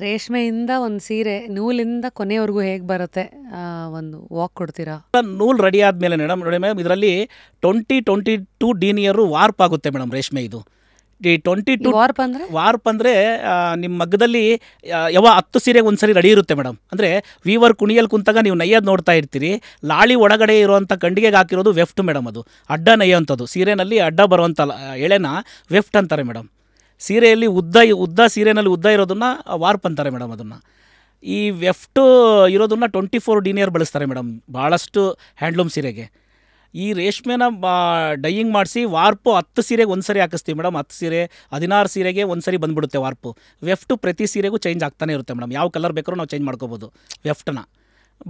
ರೇಷ್ಮೆಯಿಂದ ಒಂದು ಸೀರೆ ನೂಲಿಂದ ಕೊನೆವರೆಗೂ ಹೇಗೆ ಬರುತ್ತೆ ಒಂದು ವಾಕ್ ಕೊಡ್ತೀರಾ? ನೂಲು ರೆಡಿ ಆದಮೇಲೆ ಮೇಡಮ್ ನೋಡಿ ಮೇಡಮ್, ಇದರಲ್ಲಿ 22 ಡೀನಿಯರು ವಾರ್ಪ್ ಆಗುತ್ತೆ ಮೇಡಮ್ ರೇಷ್ಮೆ. ಇದು ಈ 22 ವಾರ್ಪ್ ಅಂದರೆ ವಾರ್ಪ್ ಅಂದರೆ ನಿಮ್ಮ ಮಗ್ಗದಲ್ಲಿ ಯಾವ 10 ಸೀರೆಗೆ ಒಂದು ಸರಿ ರೆಡಿ ಇರುತ್ತೆ ಮೇಡಮ್. ಅಂದರೆ ವೀವರ್ ಕುಣಿಯಲ್ಲಿ ಕುಂತಾಗ ನೀವು ನೈಯೋದು ನೋಡ್ತಾ ಇರ್ತೀರಿ, ಲಾಳಿ ಒಳಗಡೆ ಇರುವಂಥ ಕಂಡಿಗೆ ಹಾಕಿರೋದು ವೆಫ್ಟ್ ಮೇಡಮ್. ಅದು ಅಡ್ಡ ನೈಯೋಂಥದ್ದು, ಸೀರೆನಲ್ಲಿ ಅಡ್ಡ ಬರುವಂಥ ಎಳೆನ ವೆಫ್ಟ್ ಅಂತಾರೆ ಮೇಡಮ್. ಸೀರೆಯಲ್ಲಿ ಉದ್ದ ಸೀರೆನಲ್ಲಿ ಉದ್ದ ಇರೋದನ್ನು ವಾರ್ಪ್ ಅಂತಾರೆ ಮೇಡಮ್. ಅದನ್ನು ಈ ವೆಫ್ಟು ಇರೋದನ್ನು 24 ಡೀನಿಯರ್ ಬಳಸ್ತಾರೆ ಮೇಡಮ್ ಭಾಳಷ್ಟು ಹ್ಯಾಂಡ್ಲೂಮ್ ಸೀರೆಗೆ. ಈ ರೇಷ್ಮೆನ ಡೈಯಿಂಗ್ ಮಾಡಿಸಿ ವಾರ್ಪು 10 ಸೀರೆಗೆ ಒಂದು ಸರಿ ಹಾಕಿಸ್ತೀವಿ ಮೇಡಮ್. 10 ಸೀರೆ 16 ಸೀರೆಗೆ ಒಂದು ಸರಿ ಬಂದುಬಿಡುತ್ತೆ ವಾರ್ಪು. ವೆಫ್ಟು ಪ್ರತಿ ಸೀರೆಗೂ ಚೇಂಜ್ ಆಗ್ತಾನೆ ಇರುತ್ತೆ ಮೇಡಮ್. ಯಾವ ಕಲರ್ ಬೇಕಾದ್ರೂ ನಾವು ಚೇಂಜ್ ಮಾಡ್ಕೋಬೋದು ವೆಫ್ಟನ್ನ.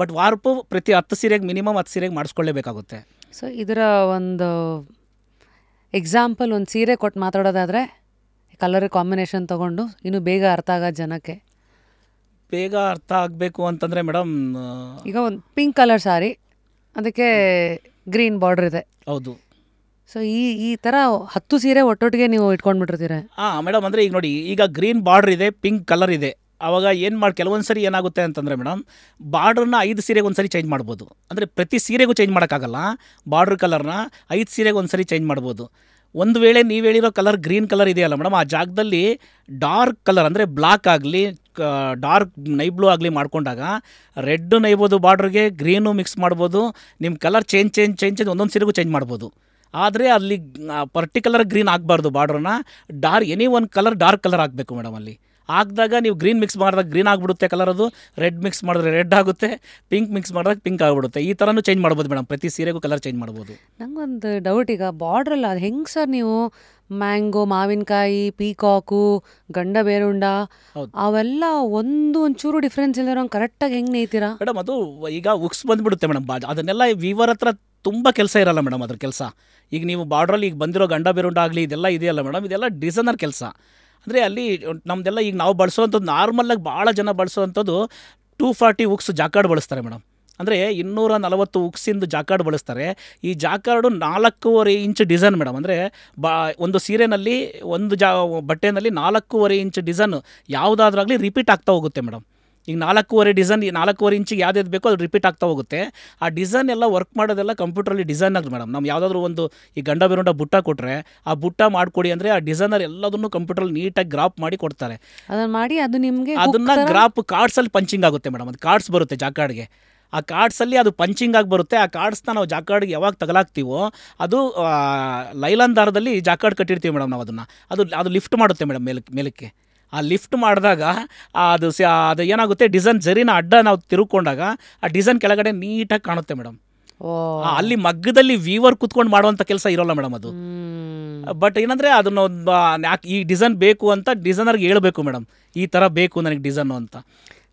ಬಟ್ ವಾರ್ಪು ಪ್ರತಿ 10 ಸೀರೆಗೆ ಮಿನಿಮಮ್ 10 ಸೀರೆಗೆ ಮಾಡಿಸ್ಕೊಳ್ಳೇಬೇಕಾಗುತ್ತೆ. ಸೊ ಇದರ ಒಂದು ಎಕ್ಸಾಂಪಲ್, ಒಂದು ಸೀರೆ ಕೊಟ್ಟು ಮಾತಾಡೋದಾದರೆ ಕಲರ್ ಕಾಂಬಿನೇಷನ್ ತೊಗೊಂಡು ಇನ್ನೂ ಬೇಗ ಅರ್ಥ ಆಗೋದು ಜನಕ್ಕೆ. ಬೇಗ ಅರ್ಥ ಆಗಬೇಕು ಅಂತಂದರೆ ಮೇಡಮ್, ಈಗ ಒಂದು ಪಿಂಕ್ ಕಲರ್ ಸಾರಿ, ಅದಕ್ಕೆ ಗ್ರೀನ್ ಬಾರ್ಡರ್ ಇದೆ. ಹೌದು. ಸೊ ಈ ಥರ 10 ಸೀರೆ ಒಟ್ಟೊಟ್ಟಿಗೆ ನೀವು ಇಟ್ಕೊಂಡ್ಬಿಟ್ಟಿರ್ತೀರ? ಹಾಂ ಮೇಡಮ್, ಅಂದರೆ ಈಗ ನೋಡಿ, ಈಗ ಗ್ರೀನ್ ಬಾರ್ಡ್ರ್ ಇದೆ, ಪಿಂಕ್ ಕಲರ್ ಇದೆ. ಆವಾಗ ಏನು ಕೆಲವೊಂದು ಸರಿ ಏನಾಗುತ್ತೆ ಅಂತಂದರೆ ಮೇಡಮ್, ಬಾರ್ಡ್ರನ್ನ 5 ಸೀರೆಗೆ ಒಂದು ಸರಿ ಚೇಂಜ್ ಮಾಡ್ಬೋದು. ಅಂದರೆ ಪ್ರತಿ ಸೀರೆಗೂ ಚೇಂಜ್ ಮಾಡೋಕ್ಕಾಗಲ್ಲ. ಬಾರ್ಡ್ರ್ ಕಲರ್ನ 5 ಸೀರೆಗೆ ಒಂದು ಸರಿ ಚೇಂಜ್ ಮಾಡ್ಬೋದು. ಒಂದು ವೇಳೆ ನೀವು ಹೇಳಿರೋ ಕಲರ್ ಗ್ರೀನ್ ಕಲರ್ ಇದೆಯಲ್ಲ ಮೇಡಮ್, ಆ ಜಾಗದಲ್ಲಿ ಡಾರ್ಕ್ ಕಲರ್ ಅಂದರೆ ಬ್ಲಾಕ್ ಆಗಲಿ ಡಾರ್ಕ್ ನೈ ಬ್ಲೂ ಆಗಲಿ ಮಾಡ್ಕೊಂಡಾಗ ರೆಡ್ಡು ನೈಬೋದು ಬಾರ್ಡ್ರಿಗೆ, ಗ್ರೀನು ಮಿಕ್ಸ್ ಮಾಡ್ಬೋದು. ನಿಮ್ಮ ಕಲರ್ ಚೇಂಜ್ ಒಂದೊಂದು ಸೀರೆಗೂ ಚೇಂಜ್ ಮಾಡ್ಬೋದು. ಆದರೆ ಅಲ್ಲಿ ಪರ್ಟಿಕ್ಯುಲರ್ ಗ್ರೀನ್ ಆಗಬಾರ್ದು. ಬಾರ್ಡ್ರನ್ನ ಎನಿ ಒಂದು ಕಲರ್ ಡಾರ್ಕ್ ಕಲರ್ ಆಗಬೇಕು ಮೇಡಮ್. ಅಲ್ಲಿ ಹಾಕಿದಾಗ ನೀವು ಗ್ರೀನ್ ಮಿಕ್ಸ್ ಮಾಡಿದಾಗ ಗ್ರೀನ್ ಆಗಿಬಿಡುತ್ತೆ ಕಲರ್, ಅದು ರೆಡ್ ಮಿಕ್ಸ್ ಮಾಡಿದ್ರೆ ರೆಡ್ ಆಗುತ್ತೆ, ಪಿಂಕ್ ಮಿಕ್ಸ್ ಮಾಡಿದಾಗ ಪಿಂಕ್ ಆಗಿಬಿಡುತ್ತೆ. ಈ ಥರನೂ ಚೇಂಜ್ ಮಾಡ್ಬೋದು ಮೇಡಮ್, ಪ್ರತಿ ಸೀರೆಗೂ ಕಲರ್ ಚೇಂಜ್ ಮಾಡ್ಬೋದು. ನಂಗೊಂದು ಡೌಟ್, ಈಗ ಬಾರ್ಡ್ರಲ್ಲ ಅದು ಹೆಂಗೆ ಸರ್ ನೀವು ಮ್ಯಾಂಗೋ, ಮಾವಿನಕಾಯಿ, ಪೀಕಾಕು, ಗಂಡ ಬೇರುಂಡ ಅವೆಲ್ಲ ಒಂಚೂರು ಡಿಫ್ರೆನ್ಸ್ ಇಲ್ಲದೆ ಕರೆಕ್ಟಾಗಿ ಹೆಂಗೆ ನೇಯ್ತೀರಾ ಮೇಡಮ್? ಅದು ಈಗ ಉಕ್ಸ್ ಬಂದುಬಿಡುತ್ತೆ ಮೇಡಮ್. ಅದನ್ನೆಲ್ಲ ವೀವರ್ ಹತ್ರ ತುಂಬ ಕೆಲಸ ಇರಲ್ಲ ಮೇಡಮ್ ಅದ್ರ ಕೆಲಸ. ಈಗ ನೀವು ಬಾರ್ಡ್ರಲ್ಲಿ ಈಗ ಬಂದಿರೋ ಗಂಡ ಬೇರುಂಡ ಆಗಲಿ ಇದೆಲ್ಲ ಇದೆಯಲ್ಲ ಮೇಡಮ್, ಇದೆಲ್ಲ ಡಿಸೈನರ್ ಕೆಲಸ. ಅಂದರೆ ಅಲ್ಲಿ ನಮ್ಮದೆಲ್ಲ ಈಗ ನಾವು ಬಳಸೋವಂಥದ್ದು ನಾರ್ಮಲಾಗಿ ಭಾಳ ಜನ ಬಳಸೋವಂಥದ್ದು 240 ಉಕ್ಸ್ ಜಾಕಾರ್ಡ್ ಬಳಸ್ತಾರೆ ಮೇಡಮ್. ಅಂದರೆ 240 ಉಕ್ಸಿಂದು ಜಾಕಾರ್ಡ್ ಬಳಸ್ತಾರೆ. ಈ ಜಾಕಾರ್ಡು 4.5 ಇಂಚ್ ಡಿಸೈನ್ ಮೇಡಮ್. ಅಂದರೆ ಒಂದು ಸೀರೆನಲ್ಲಿ ಒಂದು ಬಟ್ಟೆನಲ್ಲಿ 4.5 ಇಂಚ್ ಡಿಸೈನ್ ಯಾವುದಾದ್ರಾಗಲಿ ರಿಪೀಟ್ ಆಗ್ತಾ ಹೋಗುತ್ತೆ ಮೇಡಮ್. ಈಗ 4.5 ಡಿಸೈನ್ 4.5 ಇಂಚಿಗೆ ಯಾವ್ದು ಬೇಕೋ ಅದು ರಿಪೀಟ್ ಆಗ್ತಾ ಹೋಗುತ್ತೆ. ಆ ಡಿಸೈನ್ ಎಲ್ಲ ವರ್ಕ್ ಮಾಡೋದೆಲ್ಲ ಕಂಪ್ಯೂಟ್ರಲ್ಲಿ ಡಿಸೈನ್ ಆಗಿ ಮೇಡಮ್. ನಾವು ಯಾವುದಾದ್ರೂ ಒಂದು ಈ ಗಂಡ ಬೇರುಂಡ ಬುಟ್ಟ ಕೊಟ್ಟರೆ ಆ ಬುಟ್ಟ ಮಾಡಿಕೊಡಿ ಅಂದರೆ ಆ ಡಿಸೈನರ್ ಎಲ್ಲದನ್ನು ಕಂಪ್ಯೂಟ್ರಲ್ಲಿ ನೀಟಾಗಿ ಗ್ರಾಪ್ ಮಾಡಿ ಕೊಡ್ತಾರೆ. ಅದನ್ನು ಮಾಡಿ ಅದು ನಿಮಗೆ ಅದನ್ನು ಗ್ರಾಪ್ ಕಾರ್ಡ್ಸಲ್ಲಿ ಪಂಚಿಂಗ್ ಆಗುತ್ತೆ ಮೇಡಮ್. ಅದು ಕಾರ್ಡ್ಸ್ ಬರುತ್ತೆ ಜಾಕಾರ್ಡ್ಗೆ. ಆ ಕಾರ್ಡ್ಸಲ್ಲಿ ಅದು ಪಂಚಿಂಗ್ ಆಗಿ ಬರುತ್ತೆ. ಆ ಕಾರ್ಡ್ಸ್ನ ನಾವು ಜಾಕಾರ್ಡ್ಗೆ ಯಾವಾಗ ತಗಲಾಕ್ತೀವೋ ಅದು ಲೈಲಾನ್ ದಾರದಲ್ಲಿ ಜಾಕಾರ್ಡ್ ಕಟ್ಟಿರ್ತೀವಿ ಮೇಡಮ್ ನಾವು. ಅದು ಲಿಫ್ಟ್ ಮಾಡುತ್ತೆ ಮೇಡಮ್ ಮೇಲಕ್ಕೆ. ಆ ಲಿಫ್ಟ್ ಮಾಡಿದಾಗ ಅದು ಏನಾಗುತ್ತೆ, ಡಿಸೈನ್ ಜರಿನ ಅಡ್ಡ ನಾವು ತಿರುಕೊಂಡಾಗ ಆ ಡಿಸೈನ್ ಕೆಳಗಡೆ ನೀಟಾಗಿ ಕಾಣುತ್ತೆ ಮೇಡಮ್. ಅಲ್ಲಿ ಮಗ್ಗದಲ್ಲಿ ವೀವರ್ ಕೂತ್ಕೊಂಡು ಮಾಡುವಂಥ ಕೆಲಸ ಇರೋಲ್ಲ ಮೇಡಮ್ ಅದು. ಬಟ್ ಏನಂದರೆ ಅದನ್ನು ಈ ಡಿಸೈನ್ ಬೇಕು ಅಂತ ಡಿಸೈನರ್ಗೆ ಹೇಳಬೇಕು ಮೇಡಮ್, ಈ ಥರ ಬೇಕು ನನಗೆ ಡಿಸೈನು ಅಂತ.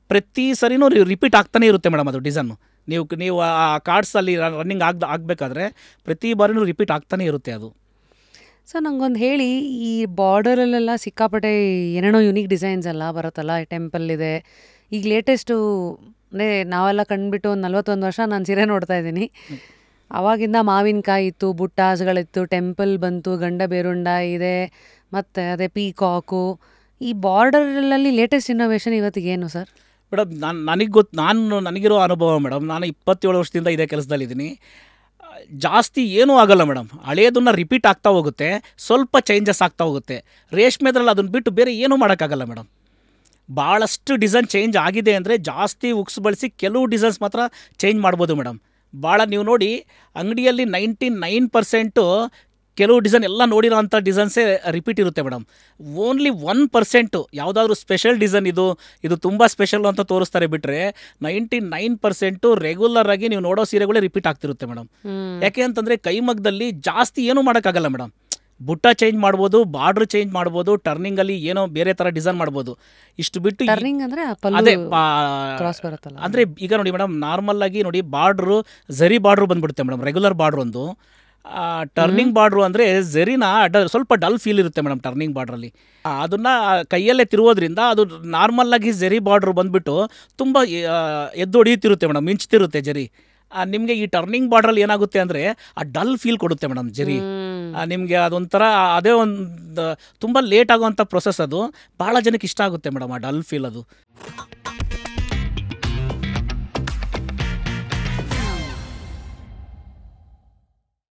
ಪ್ರತಿ ಸರಿನೂ ರಿಪೀಟ್ ಆಗ್ತಾನೆ ಇರುತ್ತೆ ಮೇಡಮ್ ಅದು ಡಿಸೈನು. ನೀವು ಆ ಕಾರ್ಡ್ಸಲ್ಲಿ ರನ್ನಿಂಗ್ ಆಗಬೇಕಾದ್ರೆ ಪ್ರತಿ ಬಾರಿನೂ ರಿಪೀಟ್ ಆಗ್ತಾನೆ ಇರುತ್ತೆ ಅದು. ಸೊ ನಂಗೊಂದು ಹೇಳಿ, ಈ ಬಾರ್ಡರಲ್ಲೆಲ್ಲ ಸಿಕ್ಕಾಪಟ್ಟೆ ಏನೇನೋ ಯುನೀಕ್ ಡಿಸೈನ್ಸ್ ಎಲ್ಲ ಬರುತ್ತಲ್ಲ, ಟೆಂಪಲ್ ಇದೆ. ಈಗ ಲೇಟೆಸ್ಟು ಅಂದರೆ ನಾವೆಲ್ಲ ಕಂಡುಬಿಟ್ಟು ಒಂದು 41 ವರ್ಷ ನಾನು ಸೀರೆ ನೋಡ್ತಾ ಇದ್ದೀನಿ. ಆವಾಗಿಂದ ಮಾವಿನಕಾಯಿ ಇತ್ತು, ಬುಟ್ಟಾಸ್ಗಳಿತ್ತು, ಟೆಂಪಲ್ ಬಂತು, ಗಂಡ ಬೇರುಂಡ ಇದೆ, ಮತ್ತು ಅದೇ ಪೀಕಾಕು. ಈ ಬಾರ್ಡರಲ್ಲಿ ಲೇಟೆಸ್ಟ್ ಇನ್ನೋವೇಷನ್ ಇವತ್ತಿಗೇನು ಸರ್? ಮೇಡಮ್ ನನಗಿರೋ ಅನುಭವ ಮೇಡಮ್, ನಾನು 27 ವರ್ಷದಿಂದ ಇದೇ ಕೆಲಸದಲ್ಲಿದ್ದೀನಿ. ಜಾಸ್ತಿ ಏನೂ ಆಗಲ್ಲ ಮೇಡಮ್. ಹಳೆಯದನ್ನು ರಿಪೀಟ್ ಆಗ್ತಾ ಹೋಗುತ್ತೆ, ಸ್ವಲ್ಪ ಚೇಂಜಸ್ ಆಗ್ತಾ ಹೋಗುತ್ತೆ. ರೇಷ್ಮೆದ್ರಲ್ಲಿ ಅದನ್ನು ಬಿಟ್ಟು ಬೇರೆ ಏನೂ ಮಾಡೋಕ್ಕಾಗಲ್ಲ ಮೇಡಮ್. ಭಾಳಷ್ಟು ಡಿಸೈನ್ ಚೇಂಜ್ ಆಗಿದೆ ಅಂದರೆ ಜಾಸ್ತಿ ಉಕ್ಸ್ ಬಳಸಿ ಕೆಲವು ಡಿಸೈನ್ಸ್ ಮಾತ್ರ ಚೇಂಜ್ ಮಾಡ್ಬೋದು ಮೇಡಮ್. ಭಾಳ ನೀವು ನೋಡಿ ಅಂಗಡಿಯಲ್ಲಿ 99% ಕೆಲವು ಡಿಸೈನ್ ಎಲ್ಲ ನೋಡಿರೋ ಅಂಥ ಡಿಸೈನ್ಸೇ ರಿಪೀಟ್ ಇರುತ್ತೆ ಮೇಡಮ್. ಓನ್ಲಿ 1% ಯಾವುದಾದ್ರೂ ಸ್ಪೆಷಲ್ ಡಿಸೈನ್ ಇದು ತುಂಬ ಸ್ಪೆಷಲ್ ಅಂತ ತೋರಿಸ್ತಾರೆ ಬಿಟ್ಟರೆ 99% ರೆಗ್ಯುಲರ್ ಆಗಿ ನೀವು ನೋಡೋ ಸೀರೆಗಳೇ ರಿಪೀಟ್ ಆಗ್ತಿರುತ್ತೆ ಮೇಡಮ್. ಯಾಕೆ ಅಂತಂದರೆ ಕೈಮಗ್ಗದಲ್ಲಿ ಜಾಸ್ತಿ ಏನೂ ಮಾಡೋಕ್ಕಾಗಲ್ಲ ಮೇಡಮ್. ಬುಟ್ಟ ಚೇಂಜ್ ಮಾಡ್ಬೋದು, ಬಾರ್ಡ್ರ್ ಚೇಂಜ್ ಮಾಡ್ಬೋದು, ಟರ್ನಿಂಗಲ್ಲಿ ಏನೋ ಬೇರೆ ಥರ ಡಿಸೈನ್ ಮಾಡ್ಬೋದು. ಇಷ್ಟು ಬಿಟ್ಟು ಅದೇ ಅಂದರೆ ಈಗ ನೋಡಿ ಮೇಡಮ್, ನಾರ್ಮಲ್ಲಾಗಿ ನೋಡಿ ಬಾರ್ಡ್ರು ಝರಿ ಬಾರ್ಡ್ರು ಬಂದುಬಿಡುತ್ತೆ ಮೇಡಮ್. ರೆಗ್ಯುಲರ್ ಬಾರ್ಡ್ರ್ ಒಂದು, ಟರ್ನಿಂಗ್ ಬಾರ್ಡ್ರು ಅಂದರೆ ಝರಿನ ಸ್ವಲ್ಪ ಡಲ್ ಫೀಲ್ ಇರುತ್ತೆ ಮೇಡಮ್ ಟರ್ನಿಂಗ್ ಬಾರ್ಡ್ರಲ್ಲಿ. ಅದನ್ನು ಕೈಯಲ್ಲೇ ತಿರುವುದರಿಂದ ಅದು ನಾರ್ಮಲ್ಲಾಗಿ ಝರಿ ಬಾರ್ಡ್ರು ಬಂದುಬಿಟ್ಟು ತುಂಬ ಎದ್ದು ಹೊಡಿಯುತ್ತಿರುತ್ತೆ ಮೇಡಮ್, ಮಿಂಚ್ತಿರುತ್ತೆ ಜರಿ. ನಿಮಗೆ ಈ ಟರ್ನಿಂಗ್ ಬಾರ್ಡ್ರಲ್ಲಿ ಏನಾಗುತ್ತೆ ಅಂದರೆ ಆ ಡಲ್ ಫೀಲ್ ಕೊಡುತ್ತೆ ಮೇಡಮ್ ಜರಿ. ನಿಮಗೆ ಅದೊಂಥರ ಅದೇ ಒಂದು ತುಂಬ ಲೇಟ್ ಆಗುವಂಥ ಪ್ರೊಸೆಸ್. ಅದು ಭಾಳ ಜನಕ್ಕೆ ಇಷ್ಟ ಆಗುತ್ತೆ ಮೇಡಮ್ ಆ ಡಲ್ ಫೀಲ್ ಅದು.